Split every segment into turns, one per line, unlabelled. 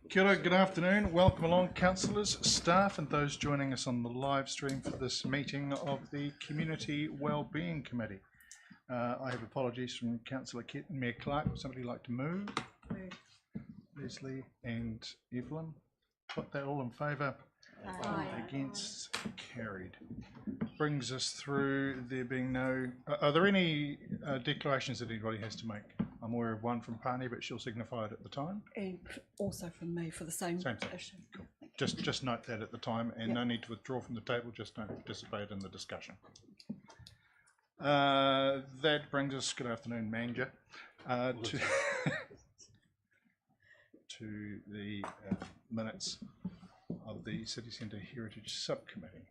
Kia ora, good afternoon. Welcome along, councillors, staff and those joining us on the live stream for this meeting of the Community Wellbeing Committee. I have apologies from Councillor Kit and Mayor Clark. Would somebody like to move? Leslie and Evelyn. Put that all in favour.
Aye.
Against, carried. Brings us through there being no... Are there any declarations that anybody has to make? I'm aware of one from Pani, but she'll signify it at the time.
And also from me for the same
thing.
issue.
Cool. Just note that at the time, and no need to withdraw from the table, just don't participate in the discussion. That brings us, good afternoon, Manager, to the minutes of the City Centre Heritage Subcommittee.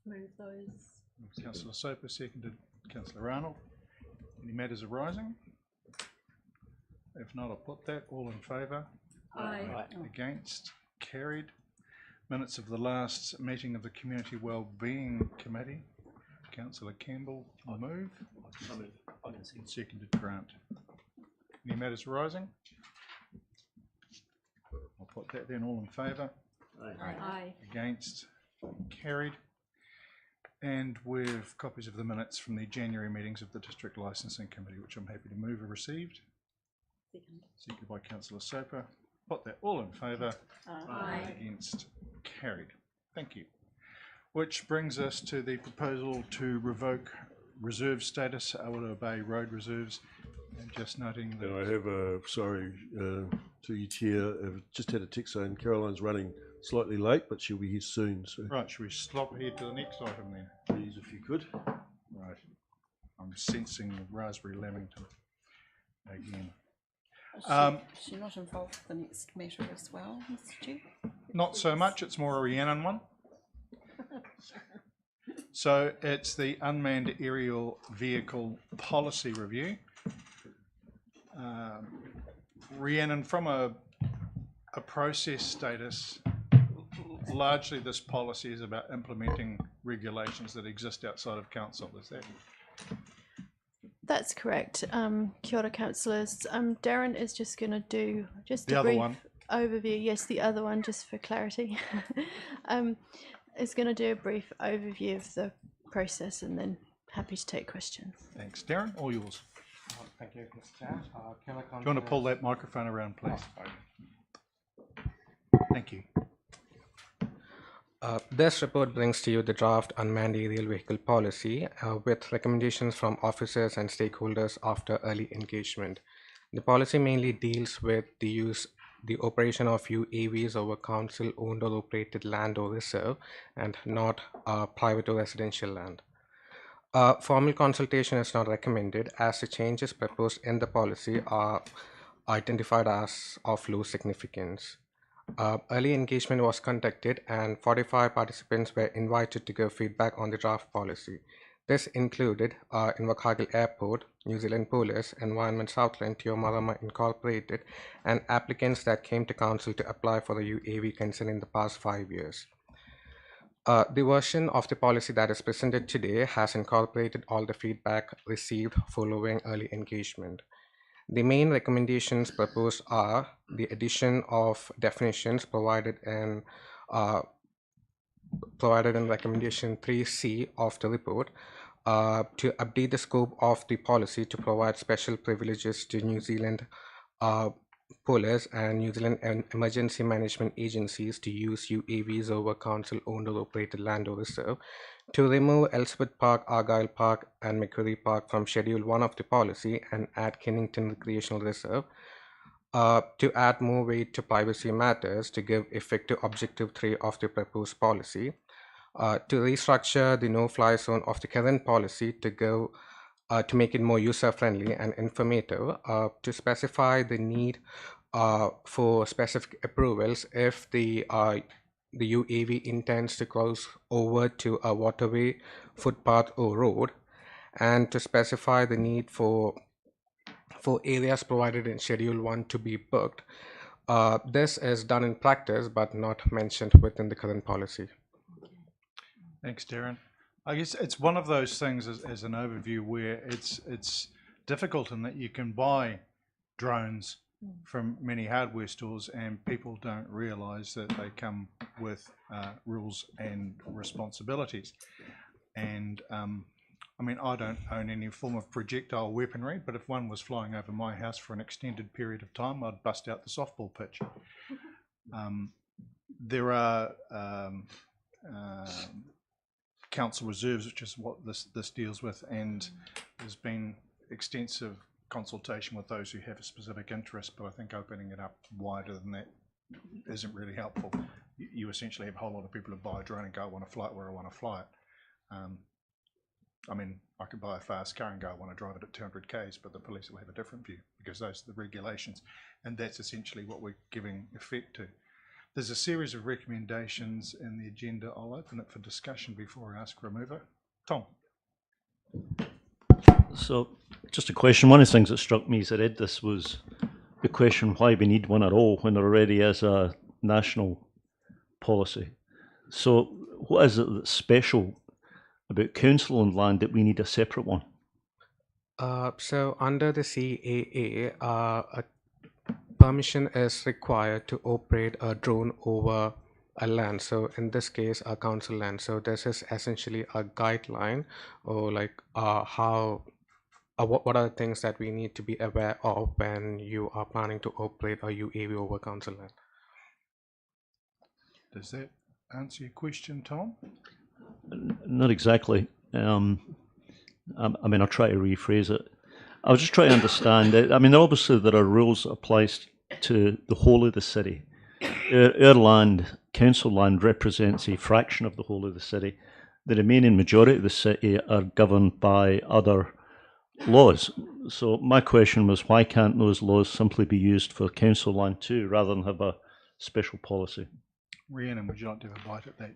Move those.
Councillor Soper, seconded Councillor Arnold. Any matters arising? If not, I'll put that. All in favour?
Aye.
Against? Carried. Minutes of the last meeting of the Community Wellbeing Committee. Councillor Campbell, I'll move. Seconded Grant. Any matters arising? I'll put that then. All in favour?
Aye.
Against? Carried. And with copies of the minutes from the January meetings of the District Licensing Committee, which I'm happy to move, are received. Seconded by Councillor Soper. Put that all in favour.
Aye.
Against? Carried. Thank you. Which brings us to the proposal to revoke reserve status, Awaroa Bay Road reserves. And just noting that...
And I have to you, Chair, I've just had a text saying Caroline's running slightly late, but she'll be here soon. So.
Right, should we stop here to the next item then?
Please, if you could.
Right. I'm sensing Raspberry Lamington again.
She's not involved with the next matter as well, Mr. Chair?
Not so much, it's more a Rhiannon one. So it's the Unmanned Aerial Vehicle Policy Review. Rhiannon, from a process status, largely this policy is about implementing regulations that exist outside of council, is that?
That's correct. Kia ora, councillors. Darren is just going to do just
the
a
other
brief
one.
Overview. Yes, the other one, just for clarity. Is going to do a brief overview of the process and then happy to take questions.
Thanks. Darren, all yours.
Thank you, Mr. Chair.
Do you want to pull that microphone around, please? Thank you.
This report brings to you the draft unmanned aerial vehicle policy with recommendations from officers and stakeholders after early engagement. The policy mainly deals with the operation of UAVs over council-owned or operated land or reserve and not private or residential land. Formal consultation is not recommended as the changes proposed in the policy are identified as of low significance. Early engagement was conducted and 45 participants were invited to give feedback on the draft policy. This included Invercargill Airport, New Zealand Police, Environment Southland, Tiomarama Incorporated, and applicants that came to council to apply for the UAV concern in the past 5 years. The version of the policy that is presented today has incorporated all the feedback received following early engagement. The main recommendations proposed are the addition of definitions provided in recommendation 3C of the report, to update the scope of the policy to provide special privileges to New Zealand Police and New Zealand Emergency Management Agencies to use UAVs over council-owned or operated land or reserve, to remove Elizabeth Park, Argyle Park and Macquarie Park from Schedule 1 of the policy and add Kennington Recreational Reserve, to add more weight to privacy matters to give effect to Objective 3 of the proposed policy, to restructure the no-fly zone of the current policy to make it more user-friendly and informative, to specify the need for specific approvals if the UAV intends to cross over to a waterway, footpath or road, and to specify the need for areas provided in Schedule 1 to be booked. This is done in practice but not mentioned within the current policy.
Thanks, Darren. I guess it's one of those things as an overview where it's difficult in that you can buy drones from many hardware stores, and people don't realise that they come with rules and responsibilities. And I mean, I don't own any form of projectile weaponry, but if one was flying over my house for an extended period of time, I'd bust out the softball pitch. There are council reserves, which is what this deals with, and there's been extensive consultation with those who have a specific interest, but I think opening it up wider than that isn't really helpful. You essentially have a whole lot of people who buy a drone and go, I want to fly it where I want to fly it. I mean, I could buy a fast car and go, I want to drive it at 200 k's, but the police will have a different view because those are the regulations, and that's essentially what we're giving effect to. There's a series of recommendations in the agenda. I'll open it for discussion before I ask Remover. Tom.
So, just a question. One of the things that struck me as I read this was the question why we need one at all when there already is a national policy. So, what is it that's special about council and land that we need a separate one?
So under the CAA, a permission is required to operate a drone over a land. So in this case, a council land. So this is essentially a guideline, or like what are the things that we need to be aware of when you are planning to operate a UAV over council land.
Does that answer your question, Tom?
Not exactly. I mean, I'll try to rephrase it. I was just trying to understand it. I mean, obviously there are rules that apply to the whole of the city. Our land, council land, represents a fraction of the whole of the city. The remaining majority of the city are governed by other laws. So my question was, why can't those laws simply be used for council land too, rather than have a special policy?
Rhiannon, would you like to have a bite at that?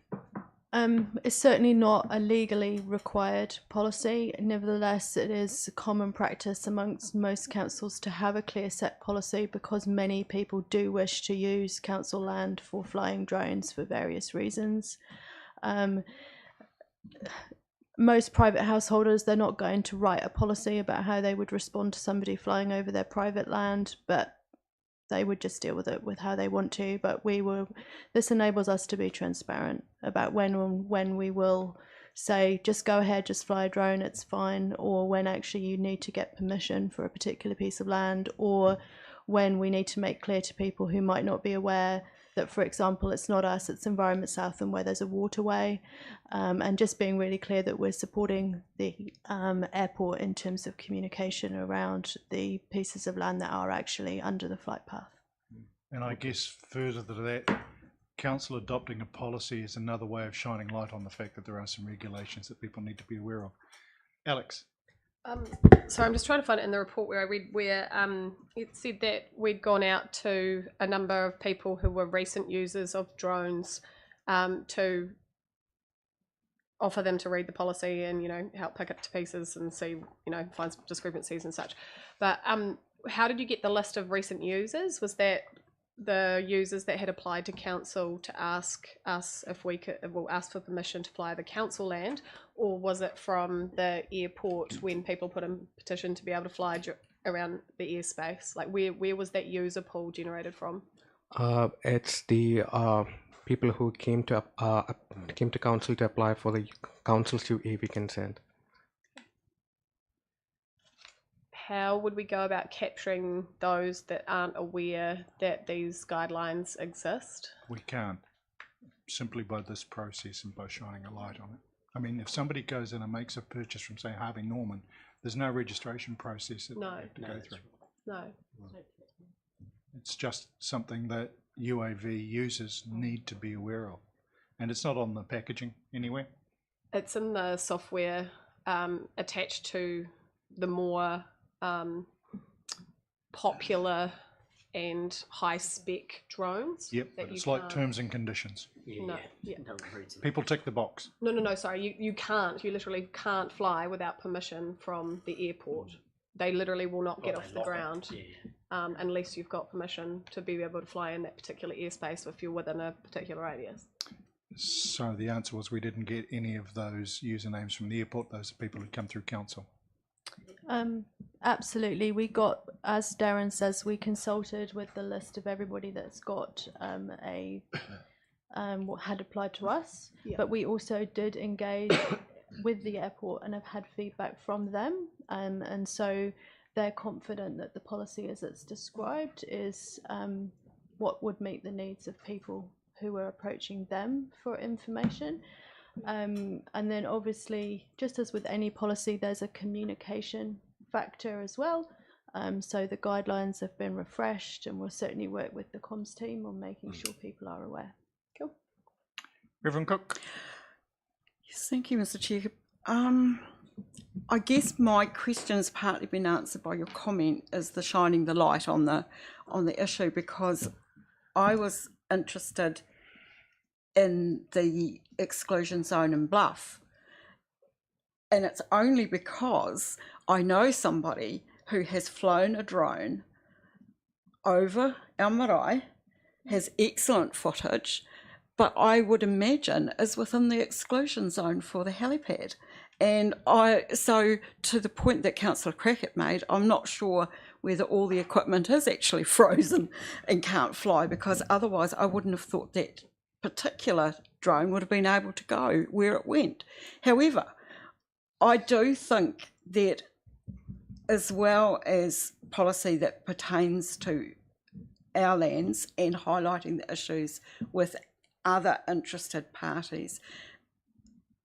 It's certainly not a legally required policy. Nevertheless, it is common practice amongst most councils to have a clear set policy because many people do wish to use council land for flying drones for various reasons. Most private householders, they're not going to write a policy about how they would respond to somebody flying over their private land, but they would just deal with it with how they want to. But this enables us to be transparent about when we will say, just go ahead, just fly a drone, it's fine, or when actually you need to get permission for a particular piece of land, or when we need to make clear to people who might not be aware that, for example, it's not us, it's Environment South and where there's a waterway, and just being really clear that we're supporting the airport in terms of communication around the pieces of land that are actually under the flight path.
And I guess further to that, council adopting a policy is another way of shining light on the fact that there are some regulations that people need to be aware of. Alex.
So I'm just trying to find it in the report where I read where it said that we'd gone out to a number of people who were recent users of drones to offer them to read the policy and, you know, help pick it to pieces and see, you know, find some discrepancies and such. But how did you get the list of recent users? Was that the users that had applied to council to ask us if we could, well, ask for permission to fly the council land, or was it from the airport when people put in petition to be able to fly around the airspace? Like where was that user pool generated from?
It's the people who came to council to apply for the council's UAV consent.
How would we go about capturing those that aren't aware that these guidelines exist?
We can't, simply by this process and by shining a light on it. I mean, if somebody goes in and makes a purchase from, say, Harvey Norman, there's no registration process that they have to go through.
No.
It's just something that UAV users need to be aware of. And it's not on the packaging anywhere.
It's in the software attached to the more popular and high spec drones.
Yep, but it's like terms and conditions.
No, yeah.
People tick the box.
No, sorry, you literally can't fly without permission from the airport. They literally will not get off the ground unless you've got permission to be able to fly in that particular airspace if you're within a particular radius.
So the answer was we didn't get any of those usernames from the airport. Those are people who come through council.
Absolutely. We got, as Darren says, we consulted with the list of everybody that's got what had applied to us, but we also did engage with the airport and have had feedback from them, and so they're confident that the policy as it's described is what would meet the needs of people who are approaching them for information. And then obviously, just as with any policy, there's a communication factor as well. So the guidelines have been refreshed, and we'll certainly work with the comms team on making sure people are aware.
Cool.
Reverend Cook.
Yes, thank you, Mr. Chair. I guess my question has partly been answered by your comment, is the shining the light on the issue, because I was interested in the exclusion zone in Bluff, and it's only because I know somebody who has flown a drone over our marae, has excellent footage, but I would imagine is within the exclusion zone for the helipad. And so to the point that Councillor Crackett made, I'm not sure whether all the equipment is actually frozen and can't fly, because otherwise I wouldn't have thought that particular drone would have been able to go where it went. However, I do think that, as well as policy that pertains to our lands and highlighting the issues with other interested parties,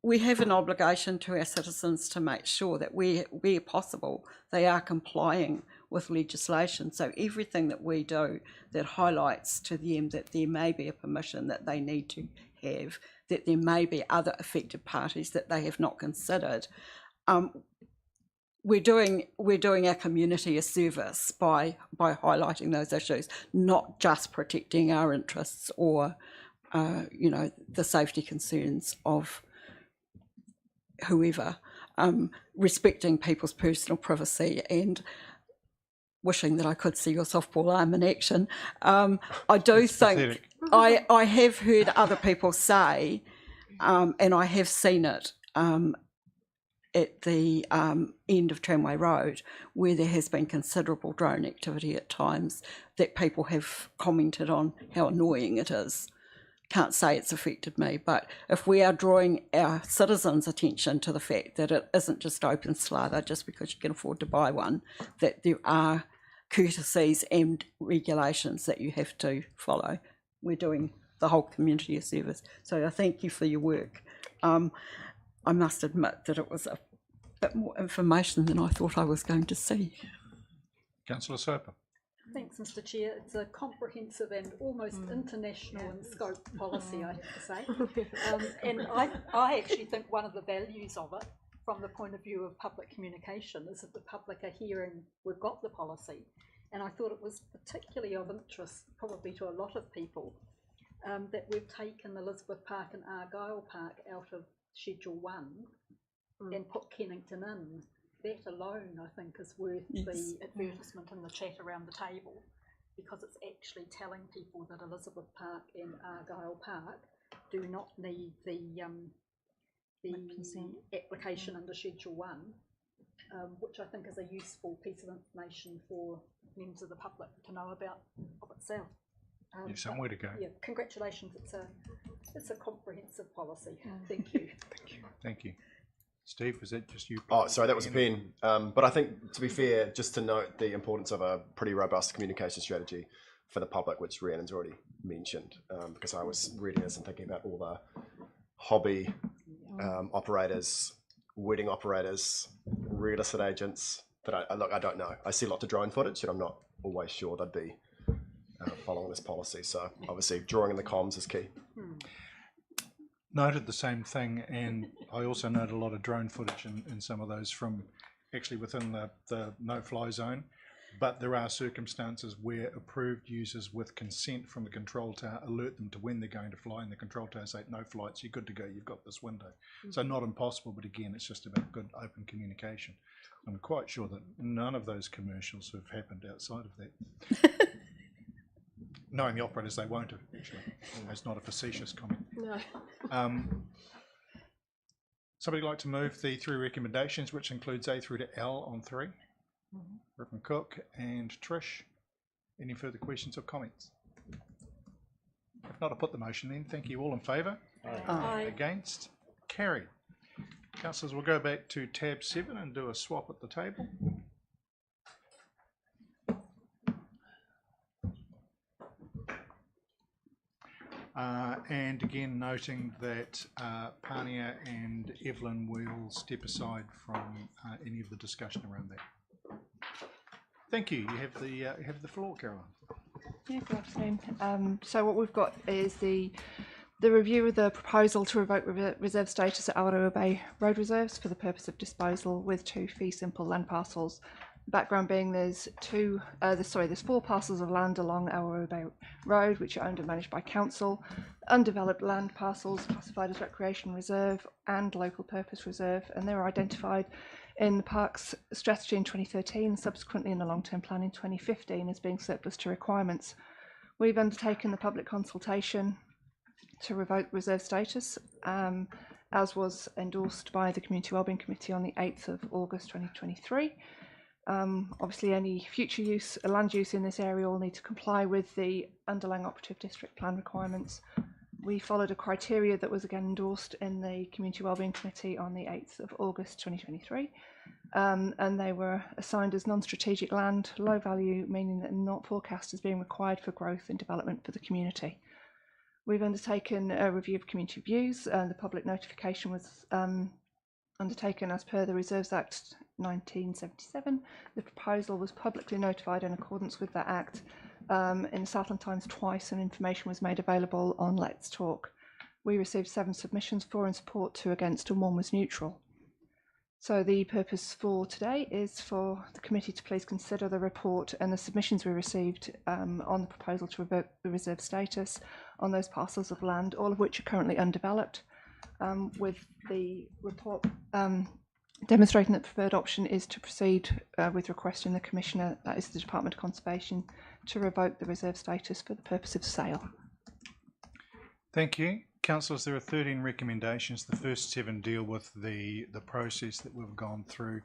we have an obligation to our citizens to make sure that where possible they are complying with legislation. So everything that we do that highlights to them that there may be a permission that they need to have, that there may be other affected parties that they have not considered, we're doing our community a service by highlighting those issues, not just protecting our interests or the safety concerns of whoever, respecting people's personal privacy and wishing that I could see your softball arm in action. I do think I have heard other people say, and I have seen it at the end of Tramway Road, where there has been considerable drone activity at times, that people have commented on how annoying it is. Can't say it's affected me, but if we are drawing our citizens' attention to the fact that it isn't just open slather just because you can afford to buy one, that there are courtesies and regulations that you have to follow, we're doing the whole community a service. So I thank you for your work. I must admit that it was a bit more information than I thought I was going to see.
Councillor Soper.
Thanks, Mr. Chair. It's a comprehensive and almost international in scope policy, I have to say. And I actually think one of the values of it, from the point of view of public communication, is that the public are hearing we've got the policy. And I thought it was particularly of interest, probably to a lot of people, that we've taken Elizabeth Park and Argyll Park out of Schedule 1 and put Kennington in. That alone, I think, is worth the advertisement and the chat around the table, because it's actually telling people that Elizabeth Park and Argyll Park do not need the application under Schedule 1, which I think is a useful piece of information for members of the public to know about of itself.
You've somewhere to go.
Yeah, congratulations. It's a comprehensive policy. Thank you.
Thank you. Thank you. Steve, was that just you?
Oh, sorry, that was a pen. But I think, to be fair, just to note the importance of a pretty robust communication strategy for the public, which Rhiannon's already mentioned, because I was reading this and thinking about all the hobby operators, wedding operators, real estate agents, that I don't know. I see a lot of drone footage, and I'm not always sure they'd be following this policy. So obviously drawing in the comms is key.
Noted the same thing, and I also noted a lot of drone footage in some of those from actually within the no-fly zone, but there are circumstances where approved users with consent from the control tower alert them to when they're going to fly, and the control tower say no flights, you're good to go, you've got this window. So not impossible, but again, it's just about good open communication. I'm quite sure that none of those commercials have happened outside of that. Knowing the operators, they won't have, actually. That's not a facetious comment.
No.
Somebody like to move the 3 recommendations, which includes A through to L on 3? Reverend Cook and Trish. Any further questions or comments? If not, I'll put the motion in. Thank you. All in favour?
Aye.
Against? Carried. Councillors, we'll go back to tab 7 and do a swap at the table. And again, noting that Pania and Evelyn will step aside from any of the discussion around that. Thank you. You have the floor, Caroline.
Yeah, good afternoon. So what we've got is the review of the proposal to revoke reserve status at Awaroa Bay Road Reserves for the purpose of disposal with 2 fee simple land parcels. Background being there's 4 parcels of land along Awaroa Bay Road which are owned and managed by council, undeveloped land parcels classified as recreation reserve and local purpose reserve, and they were identified in the Parks Strategy in 2013, subsequently in the long-term plan in 2015 as being surplus to requirements. We've undertaken the public consultation to revoke reserve status, as was endorsed by the Community Wellbeing Committee on the 8th of August 2023. Obviously, any future land use in this area will need to comply with the underlying operative district plan requirements. We followed a criteria that was again endorsed in the Community Wellbeing Committee on the 8th of August 2023, and they were assigned as non-strategic land, low value, meaning that not forecast as being required for growth and development for the community. We've undertaken a review of community views, and the public notification was undertaken as per the Reserves Act 1977. The proposal was publicly notified in accordance with that Act in the Southland Times twice, and information was made available on Let's Talk. We received 7 submissions, 4 in support, 2 against, and 1 was neutral. So the purpose for today is for the committee to please consider the report and the submissions we received on the proposal to revoke the reserve status on those parcels of land, all of which are currently undeveloped, with the report demonstrating that the preferred option is to proceed with requesting the Commissioner, that is the Department of Conservation, to revoke the reserve status for the purpose of sale.
Thank you. Councillors, there are 13 recommendations. The first 7 deal with the process that we've gone through,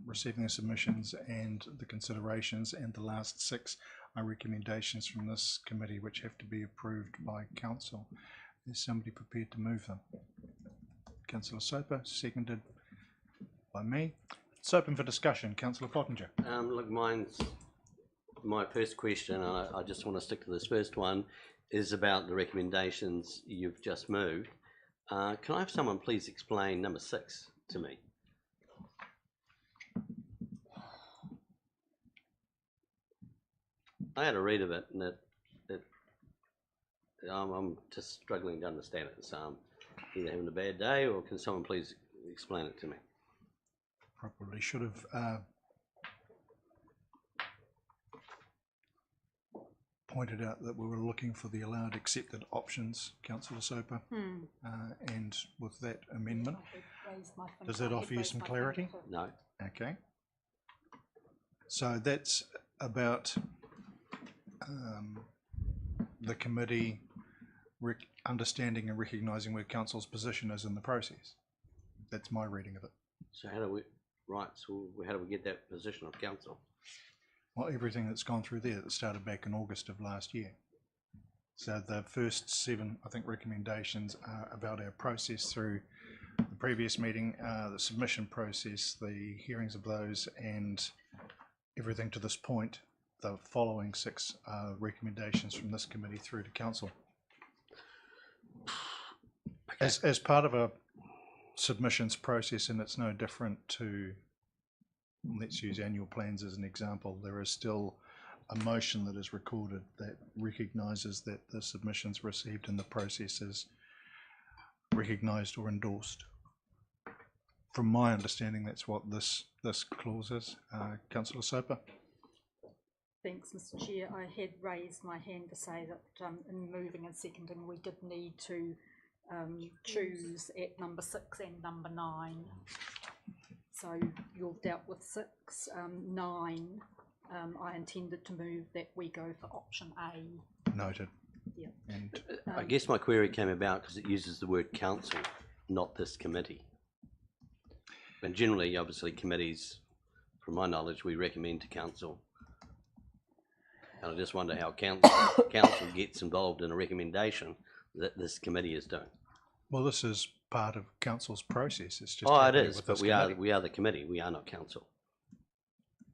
receiving the submissions and the considerations, and the last 6 are recommendations from this committee which have to be approved by council. Is somebody prepared to move them? Councillor Soper, seconded by me. It's open for discussion. Councillor Pottinger.
Look, my first question, and I just want to stick to this first one, is about the recommendations you've just moved. Can I have someone please explain number 6 to me? I had a read of it, and I'm just struggling to understand it. So I'm either having a bad day, or can someone please explain it to me?
Probably should have pointed out that we were looking for the allowed accepted options, Councillor Soper, and with that amendment, does that offer you some clarity?
No.
Okay. So that's about the committee understanding and recognising where council's position is in the process. That's my reading of it.
So how do we get that position of council?
Well, everything that's gone through there that started back in August of last year. So the first 7, I think, recommendations are about our process through the previous meeting, the submission process, the hearings of those, and everything to this point. The following 6 recommendations from this committee through to council. Okay. As part of a submissions process, and it's no different to, let's use annual plans as an example, there is still a motion that is recorded that recognises that the submissions received in the process is recognised or endorsed. From my understanding, that's what this clause is. Councillor Soper.
Thanks, Mr. Chair. I had raised my hand to say that in moving and seconding, we did need to choose at number 6 and number 9. So you've dealt with 6. 9, I intended to move that we go for option A.
Noted.
Yeah.
And
I guess my query came about because it uses the word council, not this committee? And generally, obviously, committees, from my knowledge, we recommend to council. And I just wonder how council gets involved in a recommendation that this committee is doing.
Well, this is part of council's process. It's just
Oh, it
happening
is,
with
but
this
we
committee.
are the committee. We are not council.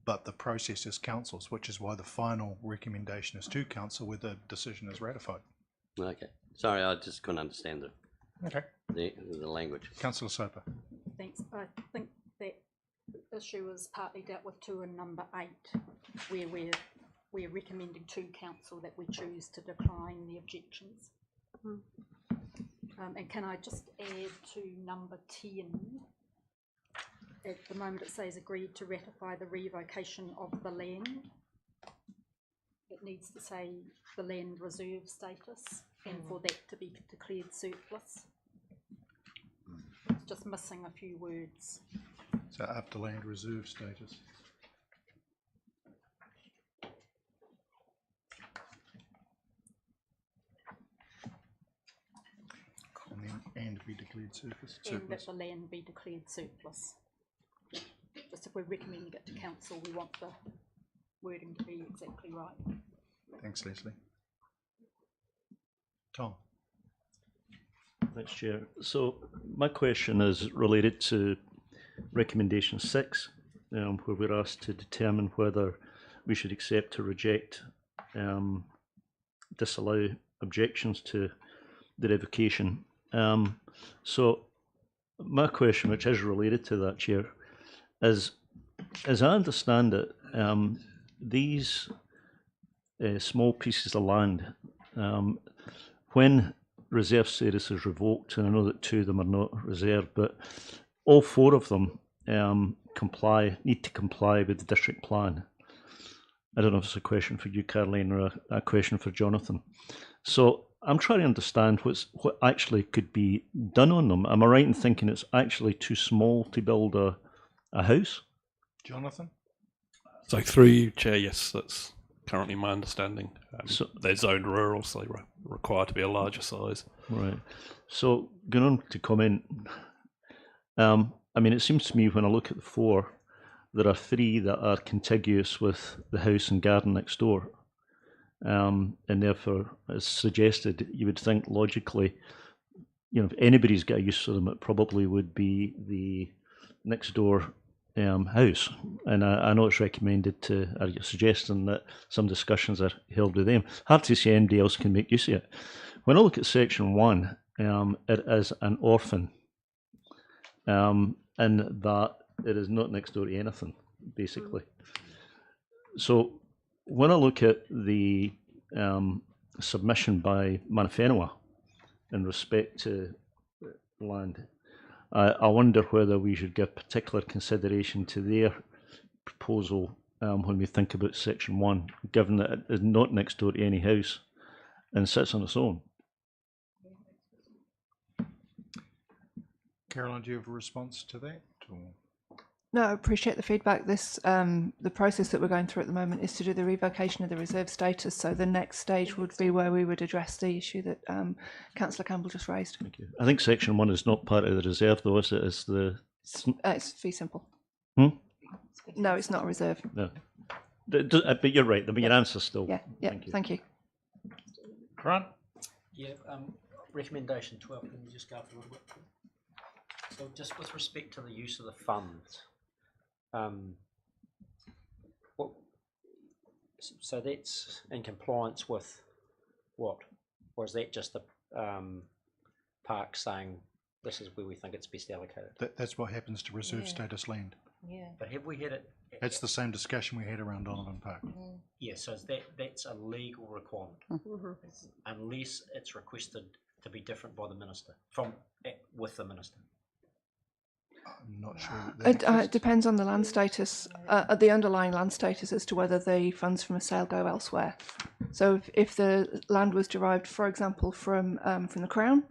But the process is council's, which is why the final recommendation is to council where the decision is ratified.
Okay. Sorry, I just couldn't understand
Okay.
the language.
Councillor Soper.
Thanks. I think that issue is partly dealt with too in number 8, where we're recommending to council that we choose to decline the objections. And can I just add to number 10? At the moment it says agreed to ratify the revocation of the land. It needs to say the land reserve status and for that to be declared surplus. It's just missing a few words.
So after land reserve status. And be declared surplus.
And that the land be declared surplus. Just if we're recommending it to council, we want the wording to be exactly right.
Thanks, Leslie. Tom.
Thanks, Chair. So my question is related to recommendation 6, where we're asked to determine whether we should accept or reject, disallow objections to the revocation. So my question, which is related to that, Chair, is, as I understand it, these small pieces of land, when reserve status is revoked, and I know that 2 of them are not reserved, but all 4 of them need to comply with the district plan. I don't know if it's a question for you, Caroline, or a question for Jonathan. So I'm trying to understand what actually could be done on them. Am I right in thinking it's actually too small to build a house?
Jonathan?
So through you, Chair, yes, that's currently my understanding.
So
they're zoned rural, so they require to be a larger size.
Right. So going on to comment, I mean, it seems to me when I look at the 4, there are 3 that are contiguous with the house and garden next door. And therefore, as suggested, you would think logically, if anybody's got a use for them, it probably would be the next door house. And I know it's recommended to, or you're suggesting that some discussions are held with them. Hard to say anybody else can make use of it. When I look at section 1, it is an orphan, in that it is not next door to anything, basically. So when I look at the submission by Manawhenua in respect to land, I wonder whether we should give particular consideration to their proposal when we think about section 1, given that it is not next door to any house and sits on its own.
Caroline, do you have a response to that? Or?
No, I appreciate the feedback. This the process that we're going through at the moment is to do the revocation of the reserve status. So the next stage would be where we would address the issue that Councillor Campbell just raised.
Thank you. I think section 1 is not part of the reserve, though, is it? It's the
it's fee simple. No, it's not a reserve.
No, but you're right. I mean, your answer's still.
Yeah. Thank you.
Grant?
Yeah. Recommendation 12. Can you just go up a little bit? So just with respect to the use of the funds, so that's in compliance with what? Or is that just the park saying this is where we think it's best allocated?
That's what happens to reserve status land.
Yeah. But have we had it?
That's the same discussion we had around Donovan Park.
Yeah, so that's a legal requirement, unless it's requested to be different by the minister, with the minister.
I'm not sure.
It depends on the land status, the underlying land status, as to whether the funds from a sale go elsewhere. So if the land was derived, for example, from the Crown,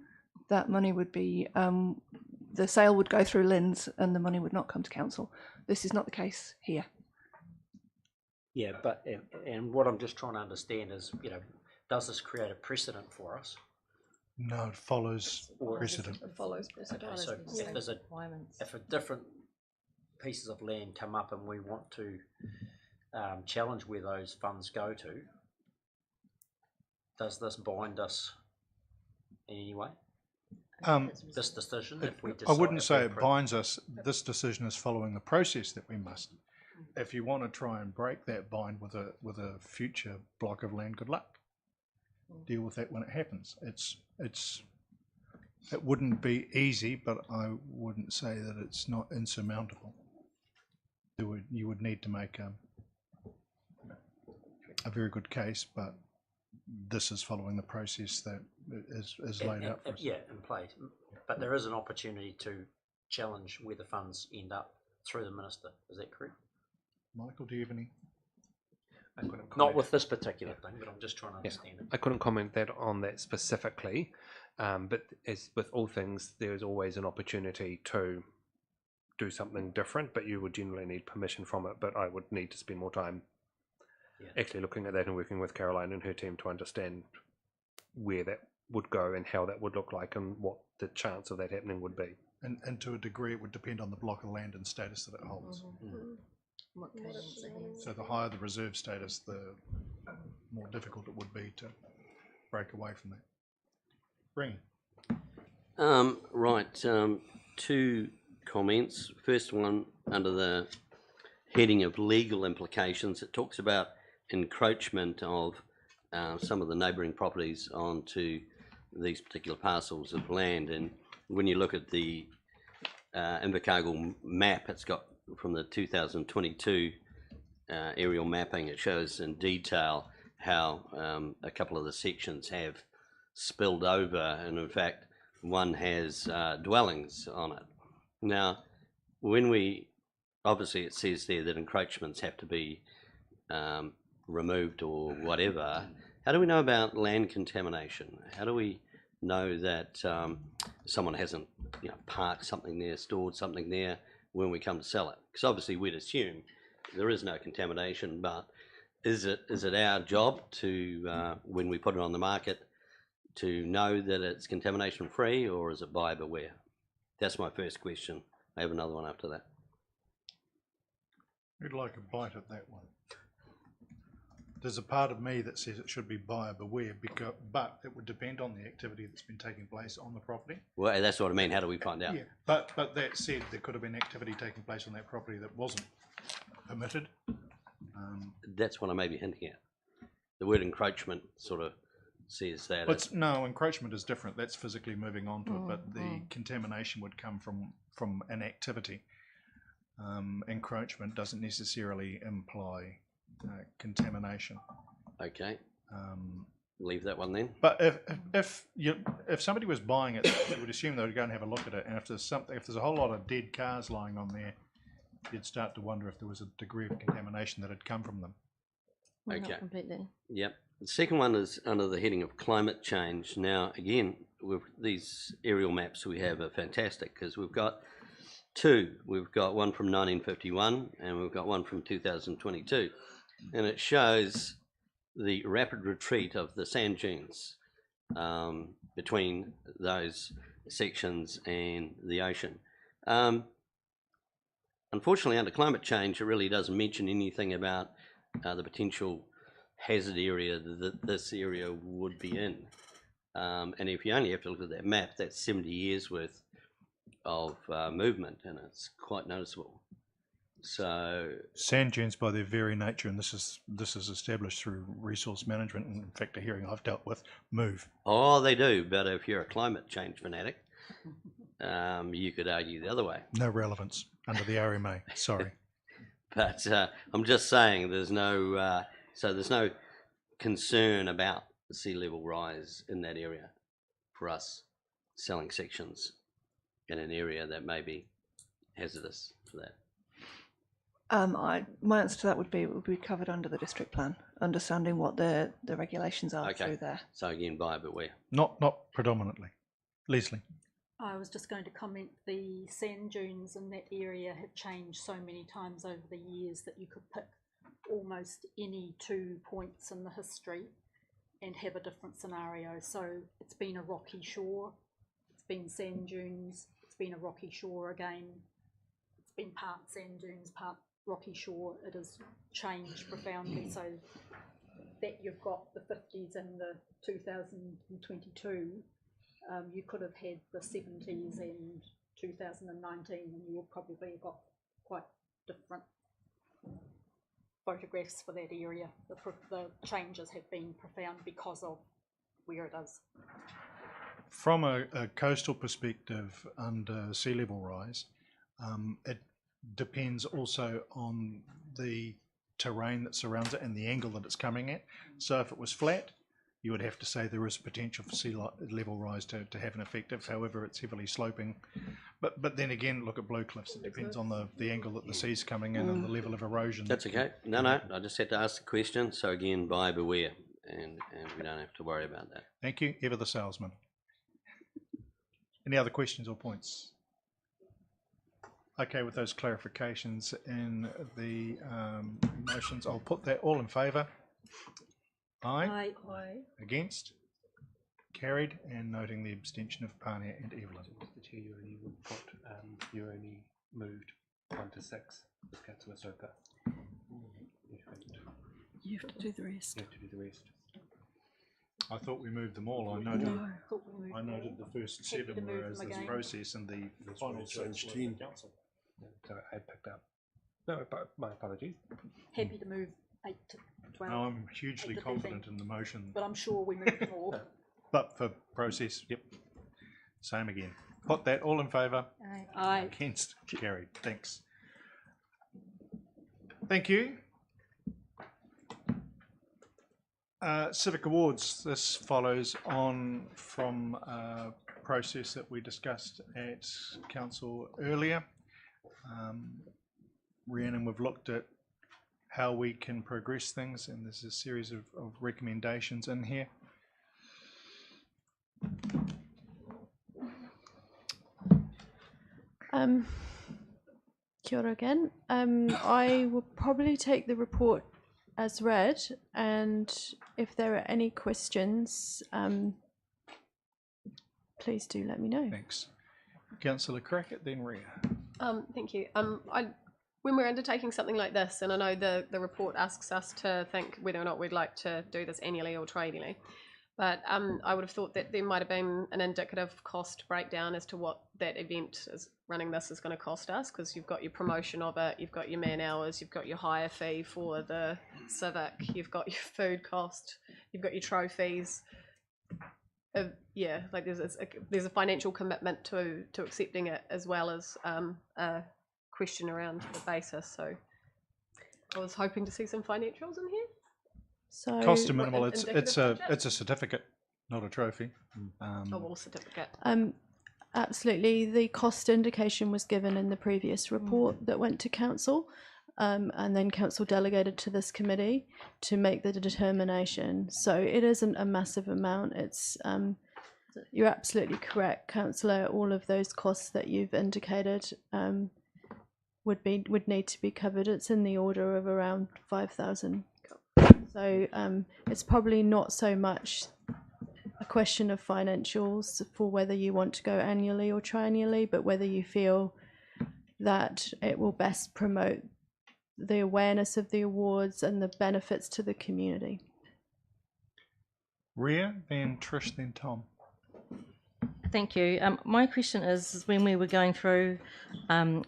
that money would be, the sale would go through Lynn's and the money would not come to council. This is not the case here.
Yeah, but and what I'm just trying to understand is, does this create a precedent for us
No, it follows precedent.
It follows precedent.
Okay, so if a different pieces of land come up and we want to challenge where those funds go to, does this bind us in any way? This decision, if we decide,
I wouldn't say it binds us. This decision is following the process that we must. If you want to try and break that bind with a future block of land, good luck. Deal with that when it happens. It wouldn't be easy, but I wouldn't say that it's not insurmountable. You would need to make a very good case, but this is following the process that is laid out for us.
Yeah, in place. But there is an opportunity to challenge where the funds end up through the minister. Is that correct?
Michael, do you have any?
Not with this particular thing, but I'm just trying to understand it.
I couldn't comment on that specifically, but as with all things, there is always an opportunity to do something different, but you would generally need permission from it. But I would need to spend more time actually looking at that and working with Caroline and her team to understand where that would go and how that would look like and what the chance of that happening would be.
And to a degree, it would depend on the block of land and status that it holds.
What cadence it has.
So the higher the reserve status, the more difficult it would be to break away from that. Bring.
Two comments. First one, under the heading of legal implications, it talks about encroachment of some of the neighbouring properties onto these particular parcels of land. And when you look at the Invercargill map, it's got from the 2022 aerial mapping, it shows in detail how a couple of the sections have spilled over, and in fact one has dwellings on it. Now, when we, obviously it says there that encroachments have to be removed or whatever, how do we know about land contamination? How do we know that someone hasn't parked something there, stored something there when we come to sell it? Because obviously we'd assume there is no contamination, but is it our job to, when we put it on the market, to know that it's contamination free, or is it buyer beware? That's my first question. I have another one after that.
Who'd like a bite at that one? There's a part of me that says it should be buyer beware, but it would depend on the activity that's been taking place on the property.
Well, that's what I mean. How do we find out?
Yeah, but that said, there could have been activity taking place on that property that wasn't permitted.
That's what I may be hinting at. The word encroachment sort of says that.
No, encroachment is different. That's physically moving onto it, but the contamination would come from an activity. Encroachment doesn't necessarily imply contamination.
Okay. Leave that one then.
But if somebody was buying it, you would assume they would go and have a look at it, and if there's a whole lot of dead cars lying on there, you'd start to wonder if there was a degree of contamination that had come from them.
Okay.
Not completely.
Yep. The second one is under the heading of climate change. Now, again, with these aerial maps we have are fantastic because we've got two. We've got one from 1951 and we've got one from 2022. And it shows the rapid retreat of the sand dunes between those sections and the ocean. Unfortunately, under climate change, it really doesn't mention anything about the potential hazard area that this area would be in. And if you only have to look at that map, that's 70 years worth of movement, and it's quite noticeable. So
sand dunes, by their very nature, and this is established through resource management, and in fact a hearing I've dealt with, move.
Oh, they do, but if you're a climate change fanatic, you could argue the other way.
No relevance under the RMA, sorry.
But I'm just saying there's no concern about the sea level rise in that area for us selling sections in an area that may be hazardous for that.
My answer to that would be it would be covered under the district plan, understanding what the regulations are through there.
So again, buyer beware.
Not predominantly. Leslie.
I was just going to comment, the sand dunes in that area have changed so many times over the years that you could pick almost any 2 points in the history and have a different scenario. So it's been a rocky shore, it's been sand dunes, it's been a rocky shore again, it's been part sand dunes, part rocky shore. It has changed profoundly, so that you've got the 50s and the 2022, you could have had the 70s and 2019, and you will probably have got quite different photographs for that area. The changes have been profound because of where it is.
From a coastal perspective, under sea level rise, it depends also on the terrain that surrounds it and the angle that it's coming at. So if it was flat, you would have to say there is potential for sea level rise to have an effect. However, it's heavily sloping. But then again, look at Blue Cliffs. It depends on the angle that the sea's coming in and the level of erosion.
That's okay. No, I just had to ask the question. So again, buyer beware, and we don't have to worry about that.
Thank you. Ever the salesman. Any other questions or points? Okay, with those clarifications in the motions, I'll put that all in favour. Aye.
Aye.
Against? Carried, and noting the abstention of Pania and Evelyn.
Mr. Chair, you only moved 1 to 6, Councillor Soper.
You have to do the rest.
You have to do the rest.
I thought we moved them all. I noted the first 7, whereas this process and the final
16.
So I had picked up. No, but my apologies.
Happy to move 8 to 12.
No, I'm hugely confident in the motion.
But I'm sure we moved them all.
But for process, yep, same again. Put that all in favour.
Aye.
Against? Carried. Thanks. Thank you. Civic Awards. This follows on from a process that we discussed at Council earlier. Rhiannon, we've looked at how we can progress things, and there's a series of recommendations in here.
Kia ora again. I will probably take the report as read, and if there are any questions, please do let me know.
Thanks. Councillor Crackett, then Rhea.
Thank you. When we're undertaking something like this, and I know the report asks us to think whether or not we'd like to do this annually or triennially, but I would have thought that there might have been an indicative cost breakdown as to what that event is running this is going to cost us, because you've got your promotion of it, you've got your man hours, you've got your hire fee for the civic, you've got your food cost, you've got your trophies. Yeah, like there's a financial commitment to accepting it, as well as a question around the basis. So I was hoping to see some financials in here.
So
cost are minimal. It's a certificate, not a trophy.
Well, certificate.
Absolutely. The cost indication was given in the previous report that went to council, and then council delegated to this committee to make the determination. So it isn't a massive amount. It's you're absolutely correct, councillor. All of those costs that you've indicated would need to be covered. It's in the order of around 5,000. So it's probably not so much a question of financials for whether you want to go annually or triennially, but whether you feel that it will best promote the awareness of the awards and the benefits to the community.
Rhea, then Trish, then Tom.
Thank you. My question is, when we were going through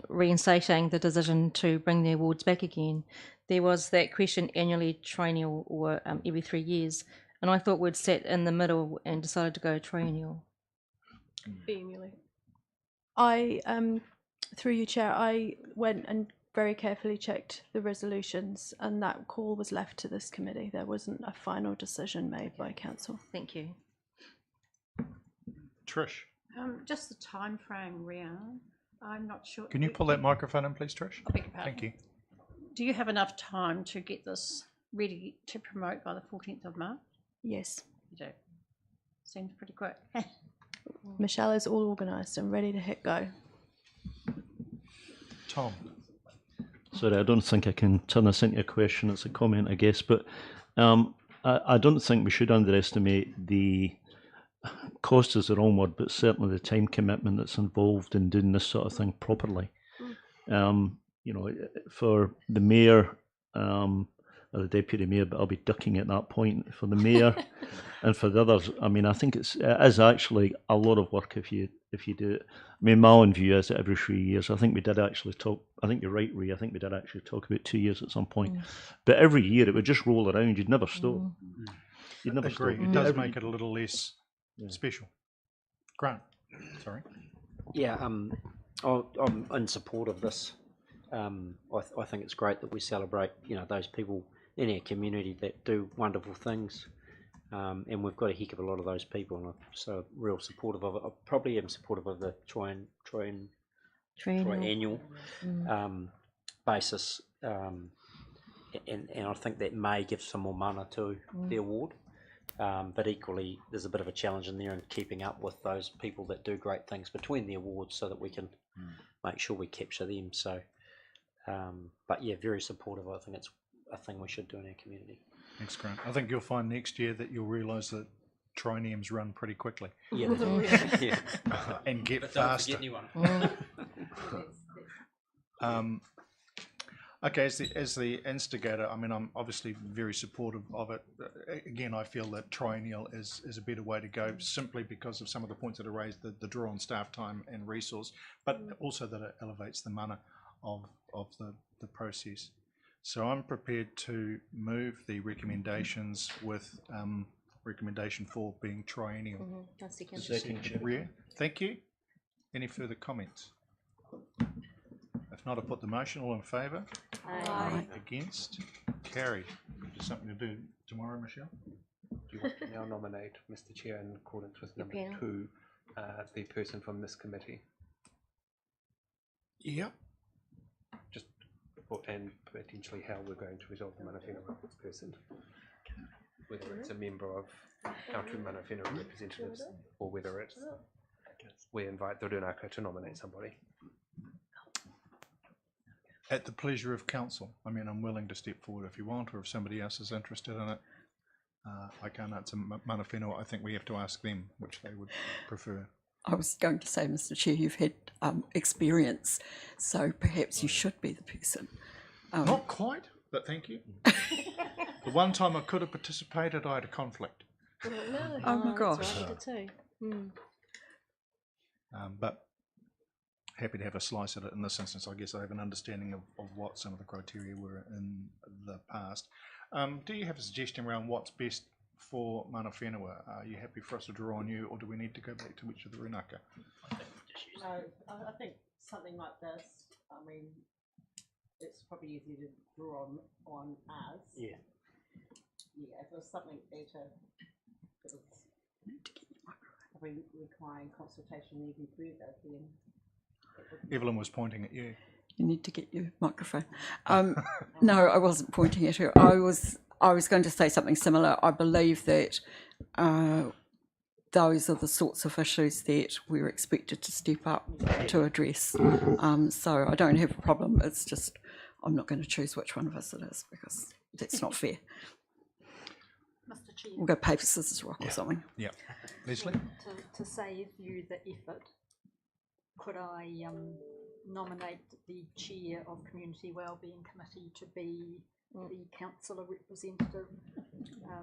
reinstating the decision to bring the awards back again, there was that question, annually, triennial, or every 3 years, and I thought we'd sat in the middle and decided to go triennial.
Annually.
I, through you, Chair, I went and very carefully checked the resolutions, and that call was left to this committee. There wasn't a final decision made by council.
Thank you.
Trish.
Just the time frame, Rhea. I'm not sure.
Can you pull that microphone in, please, Trish?
I beg your pardon.
Thank you.
Do you have enough time to get this ready to promote by the 14th of March?
Yes.
You do. Seems pretty quick.
Michelle is all organised and ready to hit go.
Tom.
Sorry, I don't think I can turn this into a question. It's a comment, I guess. But I don't think we should underestimate the cost is the wrong word, but certainly the time commitment that's involved in doing this sort of thing properly. You know, for the mayor or the deputy mayor, but I'll be ducking at that point. For the mayor and for the others, I mean, I think it is actually a lot of work if you do it. I mean, my own view is that every 3 years. I think we did actually talk. I think you're right, Ray. I think we did actually talk about 2 years at some point. But every year it would just roll around. You'd never stop. You'd never
Agree.
stop.
It does make it a little less special. Grant, sorry.
Yeah, I'm in support of this. I think it's great that we celebrate, those people in our community that do wonderful things, and we've got a heck of a lot of those people, and I'm so real supportive of it. I probably am supportive of the triennial basis, and I think that may give some more mana to the award. But equally, there's a bit of a challenge in there in keeping up with those people that do great things between the awards, so that we can make sure we capture them. So, but yeah, very supportive. I think it's a thing we should do in our community.
Thanks, Grant. I think you'll find next year that you'll realise that trienniums run pretty quickly.
Yeah, yeah.
And get
But
faster.
don't forget anyone.
Okay, as the instigator, I mean, I'm obviously very supportive of it. Again, I feel that triennial is a better way to go, simply because of some of the points that are raised, the draw on staff time and resource, but also that it elevates the mana of the process. So I'm prepared to move the recommendations with recommendation 4 being triennial. Ria, thank you. Any further comments? If not, I'll put the motion. All in favour?
Aye.
Against? Carried. Just something to do tomorrow, Michelle?
Do you want to now nominate, Mr. Chair, in accordance with number 2, the person from this committee?
Yep.
Just and potentially how we're going to resolve the Mana Whenua person, whether it's a member of our two Mana Whenua representatives, or whether it's we invite the Runaka to nominate somebody.
At the pleasure of council. I mean, I'm willing to step forward if you want, or if somebody else is interested in it. I can't answer Mana Whenua. I think we have to ask them which they would prefer.
I was going to say, Mr. Chair, you've had experience, so perhaps you should be the person.
Not quite, but thank you. The one time I could have participated, I had a conflict.
Oh my gosh.
But happy to have a slice at it in this instance. I guess I have an understanding of what some of the criteria were in the past. Do you have a suggestion around what's best for Mana Whenua? Are you happy for us to draw on you, or do we need to go back to which of the Runaka?
No, I think something like this, I mean, it's probably easy to draw on us.
Yeah.
Yeah, if it was something better, that was probably requiring consultation even further, then.
Evelyn was pointing at you.
You need to get your microphone. No, I wasn't pointing at her. I was going to say something similar. I believe that those are the sorts of issues that we're expected to step up to address. So I don't have a problem. It's just I'm not going to choose which one of us it is, because that's not fair.
Mr. Chair.
We'll go paper, scissors, rock or something.
Yeah. Leslie?
To save you the effort, could I nominate the chair of Community Wellbeing Committee to be the councillor representative?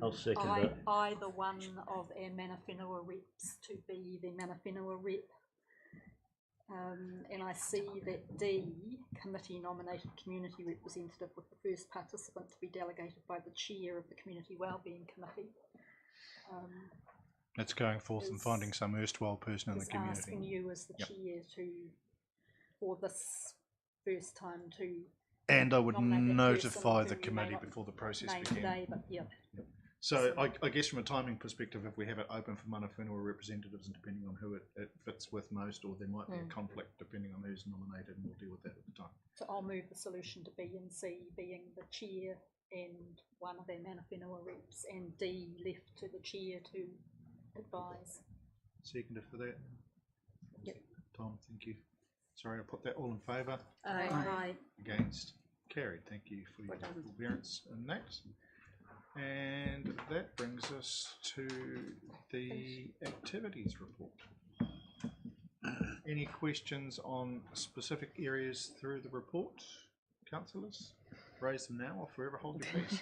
I'll second that.
Either one of our Mana Whenua reps to be the Mana Whenua rep. And I see that D, committee nominated community representative, with the first participant to be delegated by the chair of the Community Wellbeing Committee.
It's going forth and finding some erstwhile person in the community.
Asking you as the chair for this first time to.
And I would notify the committee before the process began.
Today, but yeah.
So I guess from a timing perspective, if we have it open for Mana Whenua representatives, and depending on who it fits with most, or there might be a conflict depending on who's nominated, and we'll deal with that at the time.
So I'll move the solution to B and C being the chair and one of our Mana Whenua reps, and D left to the chair to advise.
Seconded for that.
Yep.
Tom, thank you. Sorry, I put that all in favour.
Aye.
Against? Carried. Thank you for your forbearance in that. And that brings us to the activities report. Any questions on specific areas through the report, councillors? Raise them now or forever hold your peace.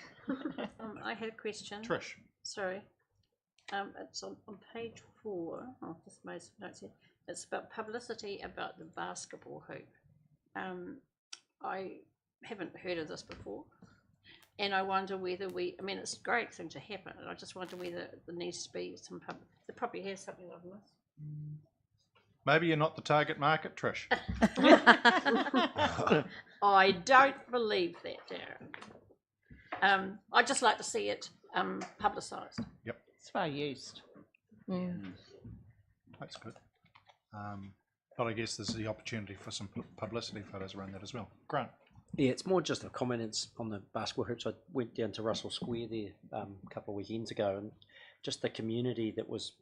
I had a question.
Trish.
Sorry. It's on page 4. Oh, just made some notes here. It's about publicity about the basketball hoop. I haven't heard of this before. And I wonder whether I mean, it's a great thing to happen. I just wonder whether there needs to be some there probably has something like this.
Maybe you're not the target market, Trish.
I don't believe that, Darren. I'd just like to see it publicised.
Yep.
It's well used.
That's good. But I guess there's the opportunity for some publicity photos around that as well. Grant.
Yeah, it's more just a comment. It's on the basketball hoops. I went down to Russell Square there a couple of weekends ago, and just the community that was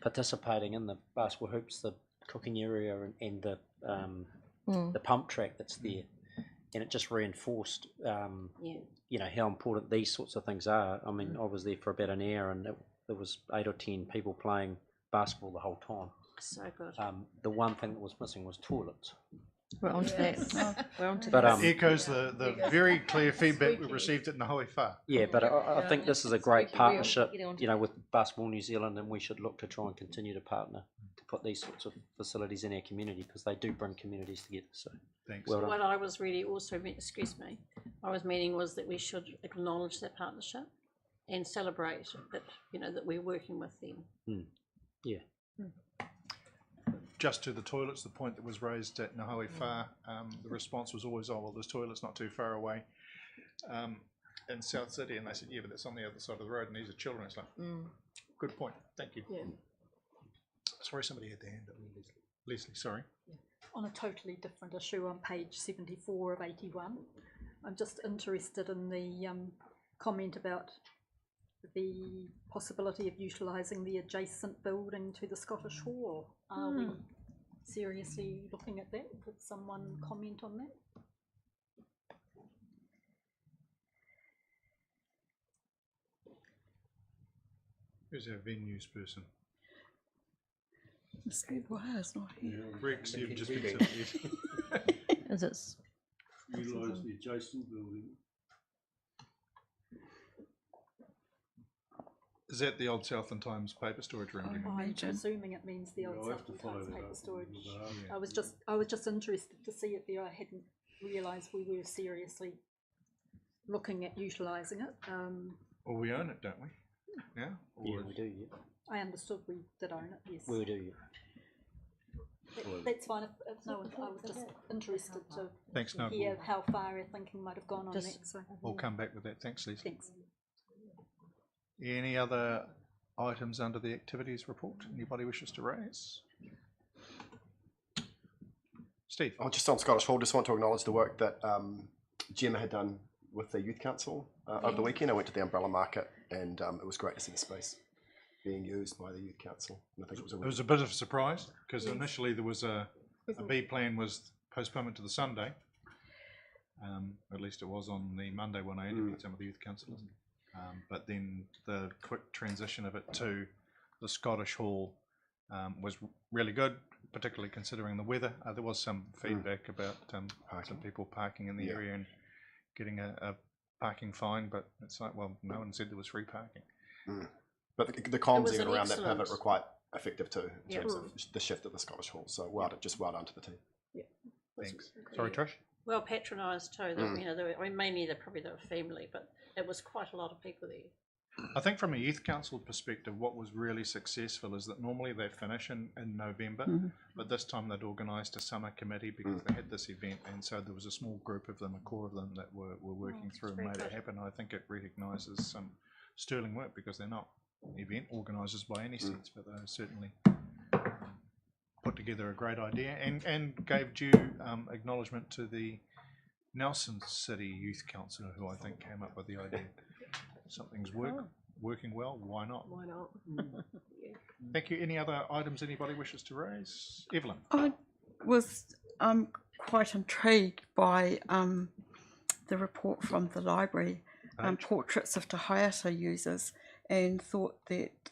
participating in the basketball hoops, the cooking area, and the pump track that's there, and it just reinforced, you know, how important these sorts of things are. I mean, I was there for about an hour, and there was 8 or 10 people playing basketball the whole time.
So good.
The one thing that was missing was toilets.
We're on to that. We're on to
But,
that.
Echoes the very clear feedback we received at Nahoe Wha.
Yeah, but I think this is a great partnership, you know, with Basketball New Zealand, and we should look to try and continue to partner to put these sorts of facilities in our community, because they do bring communities together. So,
thanks.
Well done.
What I was really also, excuse me, I was meaning was that we should acknowledge that partnership and celebrate that, you know, that we're working with them.
Yeah.
Just to the toilets, the point that was raised at Nahoe Wha, the response was always, oh, well, there's toilets not too far away in South City. And they said, yeah, but that's on the other side of the road and these are children. It's like, good point. Thank you.
Yeah.
Sorry, somebody had their hand up. Leslie, sorry.
On a totally different issue, on page 74 of 81, I'm just interested in the comment about the possibility of utilising the adjacent building to the Scottish Hall. Are we seriously looking at that? Could someone comment on that?
Who's our venues person?
Steve Wire's not here.
Rex, you've just been submitted.
Is it?
Utilise the adjacent building.
Is that the Old Southland Times paper storage room? do you mean?
I'm presuming it means the Old
I'll have to
Southland
follow
Times
that
paper
up
storage.
with the
I was just interested to see it there. I hadn't realised we were seriously looking at utilising it.
Well, we own it, don't we? Yeah?
Yeah, we do, yeah.
I understood we did own it, yes.
We do, yeah.
That's fine. If no one, I was just interested to
Thanks, no.
hear how far our thinking might have gone on that. So.
We'll come back with that. Thanks, Leslie.
Thanks.
Any other items under the activities report anybody wishes to raise? Steve?
Oh, just on Scottish Hall, just want to acknowledge the work that Gemma had done with the Youth Council over the weekend. I went to the Umbrella Market and it was great to see the space being used by the Youth Council. And I think it was
a bit of a surprise because initially there was a B plan was postponement to the Sunday. At least it was on the Monday when I interviewed some of the youth councillors. But then the quick transition of it to the Scottish Hall was really good, particularly considering the weather. There was some feedback about some people parking in the area and getting a parking fine, but it's like, well, no one said there was free parking.
But the comms even around that pivot were quite effective too, in terms of the shift at the Scottish Hall. So well done to the team.
Yeah.
Thanks. Sorry, Trish?
Well patronised too. You know, I mean, mainly they're family, but it was quite a lot of people there.
I think from a youth council perspective, what was really successful is that normally they finish in November, but this time they'd organised a summer committee because they had this event, and so there was a small group of them, a core of them that were working through and made it happen. I think it recognises some sterling work because they're not event organisers by any sense, but they certainly put together a great idea and gave due acknowledgement to the Nelson City Youth Council, who I think came up with the idea. Something's working well, why not?
Why not?
Thank you. Any other items anybody wishes to raise? Evelyn?
I was quite intrigued by the report from the library portraits of Te Haeata users, and thought that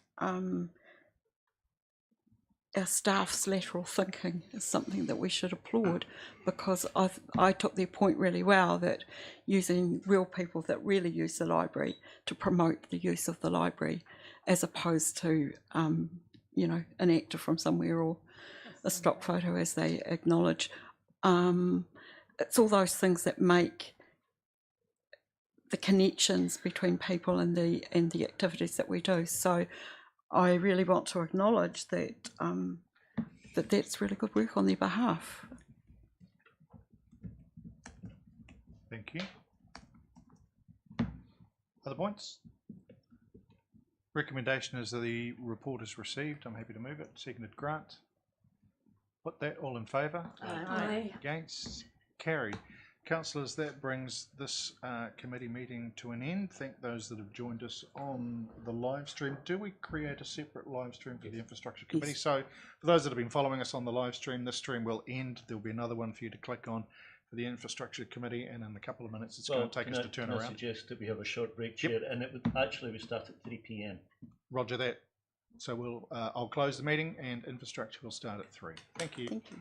our staff's lateral thinking is something that we should applaud, because I took their point really well, that using real people that really use the library to promote the use of the library, as opposed to you know, an actor from somewhere or a stock photo, as they acknowledge. It's all those things that make the connections between people and the activities that we do. So I really want to acknowledge that that's really good work on their behalf.
Thank you. Other points? Recommendation is that the report is received. I'm happy to move it. Seconded, Grant. Put that, all in favour?
Aye.
Against? Carried. Councillors, that brings this committee meeting to an end. Thank those that have joined us on the live stream. Do we create a separate live stream for the Infrastructure Committee?
Yes.
So for those that have been following us on the live stream, this stream will end. There'll be another one for you to click on for the Infrastructure Committee, and in a couple of minutes it's going to take us to turn
I
around.
suggest that we have a short break, Chair, and it would actually we start at 3 p.m.
Roger that. So we'll I'll close the meeting and Infrastructure will start at 3. Thank you.
Thank you.